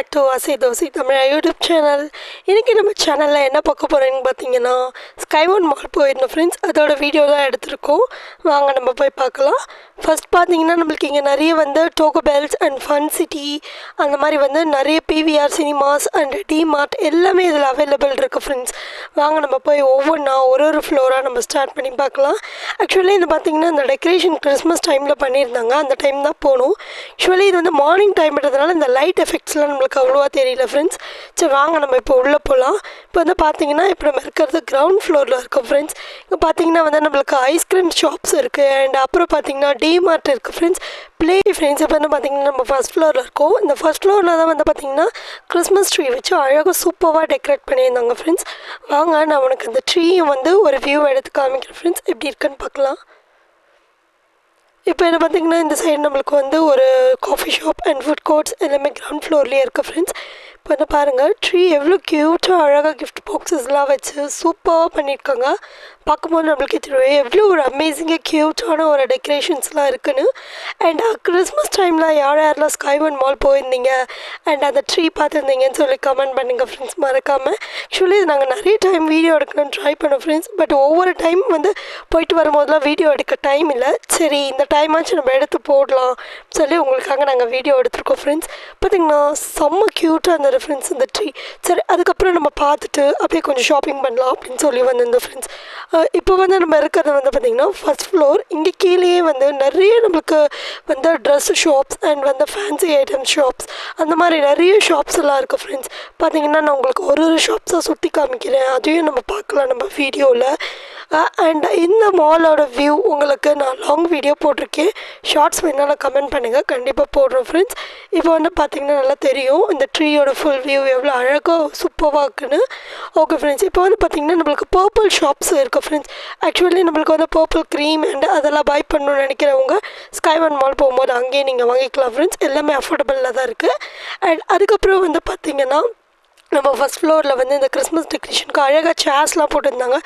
Back to ஆசை dosa Tamil YouTube channel. இன்றைக்கி நம்ம சேனலில் என்ன பார்க்க போகிறேன்னு பார்த்தீங்கன்னா, ஸ்கை ஒன் மால் போயிருந்தோம் ஃப்ரெண்ட்ஸ். அதோட வீடியோ தான் எடுத்திருக்கோம். வாங்க நம்ம போய் பார்க்கலாம். ஃபஸ்ட் பார்த்தீங்கன்னா நம்மளுக்கு இங்கே நிறைய Taco Bells and Fun City அந்த மாதிரி நிறைய பிவிஆர் சினிமாஸ் அண்ட் டிமார்ட் எல்லாமே இதில் அவைலபிள் இருக்குது ஃப்ரெண்ட்ஸ். வாங்க நம்ம போய் ஒவ்வொன்றா ஒரு ஃப்ளோராக நம்ம ஸ்டார்ட் பண்ணி பார்க்கலாம். ஆக்சுவலி இது பார்த்திங்கன்னா இந்த டெக்கரேஷன் கிறிஸ்மஸ் டைமில் பண்ணியிருந்தாங்க, அந்த டைம் தான் போகணும். ஆக்சுவலி இது மார்னிங் டைம்ன்றதுனால இந்த லைட் எஃபெக்ட்ஸ்லாம் நம்மளுக்கு அவ்வளோவா தெரியல ஃப்ரெண்ட்ஸ். சரி வாங்க நம்ம இப்போ உள்ளே போகலாம். இப்போ பார்த்தீங்கன்னா இப்போ நம்ம இருக்கிறது கிரவுண்ட் ஃப்ளோரில் இருக்கோம் ஃப்ரெண்ட்ஸ். இப்போ பார்த்தீங்கன்னா நம்மளுக்கு ஐஸ்கிரீம் ஷாப்ஸ் இருக்குது அண்ட் அப்புறம் பார்த்தீங்கன்னா டிமார்ட் இருக்குது ஃப்ரெண்ட்ஸ். ப்ளே ஃப்ரெண்ட்ஸ் இப்போ பார்த்தீங்கன்னா நம்ம ஃபஸ்ட் ஃப்ளோரில் இருக்கோம். இந்த ஃபஸ்ட் ஃப்ளோரில் தான் பார்த்தீங்கன்னா கிறிஸ்மஸ் ட்ரீ வச்சு அழகாக சூப்பராக டெக்கரேட் பண்ணியிருந்தாங்க ஃப்ரெண்ட்ஸ். வாங்க நான் உனக்கு அந்த ட்ரீயை ஒரு வியூ எடுத்து காமிக்கிறேன் ஃப்ரெண்ட்ஸ், எப்படி இருக்குன்னு பார்க்கலாம். இப்போ என்ன பார்த்தீங்கன்னா இந்த சைடு நம்மளுக்கு ஒரு coffee shop and food courts எல்லாமே கிரவுண்ட் ஃப்ளோர்லேயே இருக்குது ஃப்ரெண்ட்ஸ். இப்போ வந்து பாருங்கள் ட்ரீ எவ்வளோ க்யூட்டாக அழகாக கிஃப்ட் பாக்ஸஸ்லாம் வச்சு சூப்பராக பண்ணியிருக்காங்க. பார்க்கும்போது நம்மளுக்கே தெரியும் எவ்வளோ ஒரு அமேசிங்காக க்யூட்டான ஒரு டெக்கரேஷன்ஸ்லாம் இருக்குன்னு. அண்ட் கிறிஸ்மஸ் டைமில் யாரெல்லாம் ஸ்கை ஒன் மால் போயிருந்தீங்க அண்ட் அந்த ட்ரீ பார்த்துருந்தீங்கன்னு சொல்லி கமெண்ட் பண்ணுங்கள் ஃப்ரெண்ட்ஸ், மறக்காமல். ஆக்சுவலி நாங்கள் நிறைய டைம் வீடியோ எடுக்கணும்னு ட்ரை பண்ணோம் ஃப்ரெண்ட்ஸ். பட் ஒவ்வொரு டைம் போயிட்டு வரும்போதெல்லாம் வீடியோ எடுக்க டைம் இல்லை. சரி இந்த டைமாச்சும் நம்ம எடுத்து போடலாம் சொல்லி உங்களுக்காக நாங்கள் வீடியோ எடுத்துருக்கோம் ஃப்ரெண்ட்ஸ். பார்த்திங்கன்னா செம்ம க்யூட்டாக இருந்தது ஃப்ரெண்ட்ஸ் இந்த ட்ரீ. சரி அதுக்கப்புறம் நம்ம பார்த்துட்டு அப்படியே கொஞ்சம் ஷாப்பிங் பண்ணலாம் அப்படின்னு சொல்லி வந்திருந்தோம் ஃப்ரெண்ட்ஸ். இப்போ நம்ம இருக்கிறது பார்த்திங்கன்னா ஃபஸ்ட் ஃப்ளோர். இங்கே கீழேயே நிறைய நம்மளுக்கு dress shops and fancy item shops அந்த மாதிரி நிறைய ஷாப்ஸ் எல்லாம் இருக்குது ஃப்ரெண்ட்ஸ். பார்த்திங்கன்னா நான் உங்களுக்கு ஒரு ஷாப்ஸாக சுற்றி காமிக்கிறேன், அதையும் நம்ம பார்க்கலாம் நம்ம வீடியோவில். அண்ட் இந்த மாலோட வியூ உங்களுக்கு நான் லாங் வீடியோ போட்டிருக்கேன், ஷார்ட்ஸ் வேணாலும் கமெண்ட் பண்ணுங்கள், கண்டிப்பாக போடுறோம் ஃப்ரெண்ட்ஸ். இப்போ பார்த்திங்கன்னா நல்லா தெரியும் இந்த ட்ரீயோட ஃபுல் வியூ எவ்வளோ அழகாக சூப்பராக இருக்குன்னு. ஓகே ஃப்ரெண்ட்ஸ், இப்போ பார்த்திங்கன்னா நம்மளுக்கு பர்பிள் ஷாப்ஸ் இருக்குது ஃப்ரெண்ட்ஸ். ஆக்சுவலி நம்மளுக்கு பர்பிள் க்ரீம் அண்ட் அதெல்லாம் பை பண்ணணும்னு நினைக்கிறவங்க ஸ்கை ஒன் மால் போகும்போது அங்கேயே நீங்கள் வாங்கிக்கலாம் ஃப்ரெண்ட்ஸ். எல்லாமே அஃபோர்டபுளாக தான் இருக்குது. அண்ட் அதுக்கப்புறம் பார்த்திங்கன்னா நம்ம ஃபஸ்ட் ஃப்ளோரில் இந்த கிறிஸ்மஸ் டெக்கரேஷனுக்கு அழகாக சேர்ஸ்லாம் போட்டிருந்தாங்க,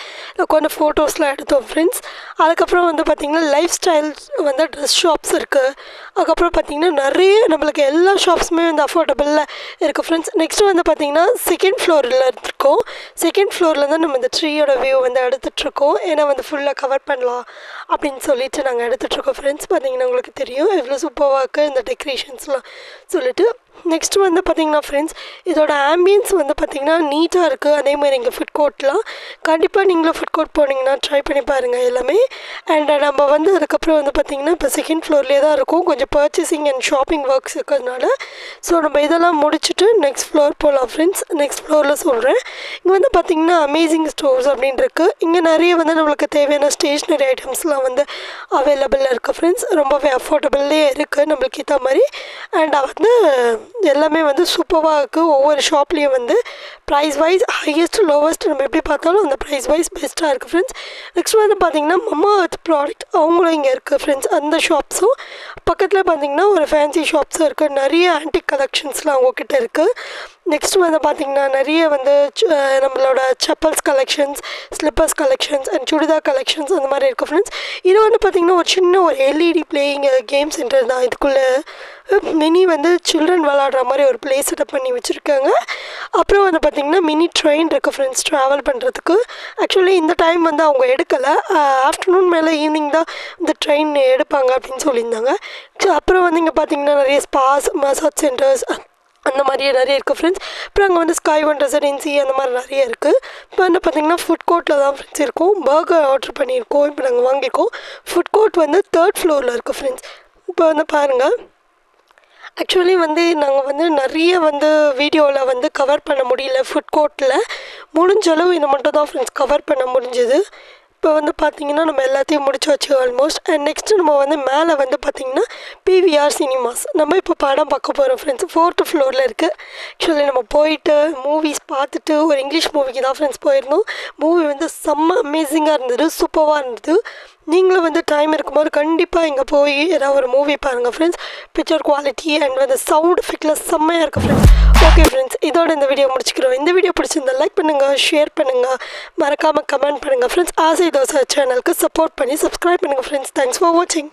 உட்காந்து ஃபோட்டோஸ்லாம் எடுத்தோம் ஃப்ரெண்ட்ஸ். அதுக்கப்புறம் பார்த்திங்கன்னா லைஃப் ஸ்டைல் ட்ரெஸ் ஷாப்ஸ் இருக்குது. அதுக்கப்புறம் பார்த்திங்கன்னா நிறைய நம்மளுக்கு எல்லா ஷாப்ஸுமே அஃபோர்டபுளில் இருக்குது ஃப்ரெண்ட்ஸ். நெக்ஸ்ட்டு பார்த்திங்கன்னா செகண்ட் ஃப்ளோரில் இருக்கோம். செகண்ட் ஃப்ளோரில் தான் நம்ம இந்த ட்ரீயோட வியூ எடுத்துகிட்ருக்கோம். ஏன்னா ஃபுல்லாக கவர் பண்ணலாம் அப்படின்னு சொல்லிட்டு நாங்கள் எடுத்துகிட்ருக்கோம் ஃப்ரெண்ட்ஸ். பார்த்திங்கன்னா உங்களுக்கு தெரியும் எவ்வளோ சூப்பராக இருக்குது இந்த டெக்கரேஷன்ஸ்லாம் சொல்லிட்டு. நெக்ஸ்ட்டு பார்த்திங்கன்னா ஃப்ரெண்ட்ஸ் இதோட ஆம்பியன்ஸ் பார்த்திங்கன்னா நீட்டாக இருக்குது. அதேமாதிரி இங்கே ஃபுட் கோர்ட்லாம் கண்டிப்பாக நீங்களும் ஃபுட் கோர்ட் போனீங்கன்னா ட்ரை பண்ணி பாருங்கள் எல்லாமே. அண்ட் நம்ம அதுக்கப்புறம் பார்த்திங்கன்னா இப்போ செகண்ட் ஃப்ளோர்லேயே தான் இருக்கும், கொஞ்சம் பர்ச்சேசிங் அண்ட் ஷாப்பிங் ஒர்க்ஸ் இருக்கிறதுனால. ஸோ நம்ம இதெல்லாம் முடிச்சுட்டு நெக்ஸ்ட் ஃப்ளோர் போகலாம் ஃப்ரெண்ட்ஸ். நெக்ஸ்ட் ஃப்ளோரில் சொல்கிறேன். இங்கே பார்த்திங்கன்னா அமேசிங் ஸ்டோர்ஸ் அப்படின்னு இருக்குது. இங்கே நிறைய நம்மளுக்கு தேவையான ஸ்டேஷ்னரி ஐட்டம்ஸ்லாம் அவைலபிளாக இருக்குது ஃப்ரெண்ட்ஸ். ரொம்பவே அஃபோர்டபுள்லேயே இருக்குது நம்மளுக்கு ஏற்ற மாதிரி. அண்ட் எல்லாமே சூப்பராக இருக்குது. ஒவ்வொரு ஷாப்லேயும் ப்ரைஸ் வைஸ் ஹையஸ்ட் லோவஸ்ட் நம்ம எப்படி பார்த்தாலும் அந்த ப்ரைஸ் வைஸ் பெஸ்ட்டாக இருக்குது ஃப்ரெண்ட்ஸ். நெக்ஸ்ட் பார்த்திங்கன்னா மம்மா அர்த் ப்ராடக்ட் அவங்களும் இங்கே இருக்குது ஃப்ரெண்ட்ஸ். அந்த ஷாப்ஸும் பக்கத்தில் பார்த்திங்கன்னா ஒரு ஃபேன்சி ஷாப்ஸும் இருக்குது. நிறைய ஆன்டிக் கலெக்ஷன்ஸ்லாம் அவங்கக்கிட்ட இருக்குது. நெக்ஸ்ட் பார்த்திங்கன்னா நிறைய நம்மளோட chappals collections, slippers collections and churidar collections அந்த மாதிரி இருக்குது ஃப்ரெண்ட்ஸ். இது பார்த்திங்கன்னா ஒரு சின்ன ஒரு எல்இடி பிளேயிங் கேம் சென்டர் தான். இதுக்குள்ளே மினி சில்ட்ரன் விளாடுற மாதிரி ஒரு ப்ளே செட்டப் பண்ணி வச்சுருக்காங்க. அப்புறம் பார்த்திங்கன்னா மினி ட்ரெயின் இருக்குது ஃப்ரெண்ட்ஸ் ட்ராவல் பண்ணுறதுக்கு. ஆக்சுவலி இந்த டைம் அவங்க எடுக்கலை, ஆஃப்டர்நூன் மேலே ஈவினிங் தான் இந்த ட்ரெயின் எடுப்பாங்க அப்படின்னு சொல்லியிருந்தாங்க. ஸோ அப்புறம் இங்கே பார்த்திங்கன்னா நிறைய ஸ்பாஸ், மசாஜ் சென்டர்ஸ் அந்த மாதிரியே நிறைய இருக்குது ஃப்ரெண்ட்ஸ். அப்புறம் அங்கே ஸ்கை ஒன் ரெசிடென்சி அந்த மாதிரி நிறைய இருக்குது. இப்போ பார்த்திங்கன்னா ஃபுட் கோர்ட்டில் தான் ஃப்ரெண்ட்ஸ் இருக்கும். பர்கர் ஆர்டர் பண்ணியிருக்கோம், இப்போ நாங்கள் வாங்கியிருக்கோம். ஃபுட் கோர்ட் தேர்ட் ஃப்ளோரில் இருக்குது ஃப்ரெண்ட்ஸ். இப்போ பாருங்கள் ஆக்சுவலி நாங்கள் நிறைய வீடியோவில் கவர் பண்ண முடியல. ஃபுட் கோர்ட்டில் முடிஞ்ச அளவு இதை மட்டும் தான் ஃப்ரெண்ட்ஸ் கவர் பண்ண முடிஞ்சது. இப்போ பார்த்திங்கன்னா நம்ம எல்லாத்தையும் முடிச்சாச்சு ஆல்மோஸ்ட். அண்ட் நெக்ஸ்ட்டு நம்ம மேலே பார்த்திங்கன்னா பிவிஆர் சினிமாஸ் நம்ம இப்போ படம் பார்க்க போகிறோம் ஃப்ரெண்ட்ஸ். ஃபோர்த்து ஃப்ளோரில் இருக்குது. ஆக்சுவலி நம்ம போயிட்டு மூவிஸ் பார்த்துட்டு ஒரு இங்கிலீஷ் மூவிக்கு தான் ஃப்ரெண்ட்ஸ் போயிருந்தோம். மூவி செம்ம அமேசிங்காக இருந்தது, சூப்பராக இருந்தது. நீங்களும் டைம் இருக்கும்போது கண்டிப்பாக இங்கே போய் ஏதாவது ஒரு மூவி பாருங்கள் friends. Picture quality and sound எஃபெக்டில் செம்மையாக இருக்குது ஃப்ரெண்ட்ஸ். ஓகே ஃப்ரெண்ட்ஸ், இதோட இந்த வீடியோ முடிச்சுக்கிறோம். இந்த வீடியோ பிடிச்சிருந்தா லைக் பண்ணுங்கள், ஷேர் பண்ணுங்கள், மறக்காமல் கமெண்ட் பண்ணுங்கள் ஃப்ரெண்ட்ஸ். ஆசை தோசை சேனலுக்கு சப்போர்ட் பண்ணி சப்ஸ்கிரைப் பண்ணுங்கள் ஃப்ரெண்ட்ஸ். தேங்க்ஸ் ஃபார் வாட்சிங்.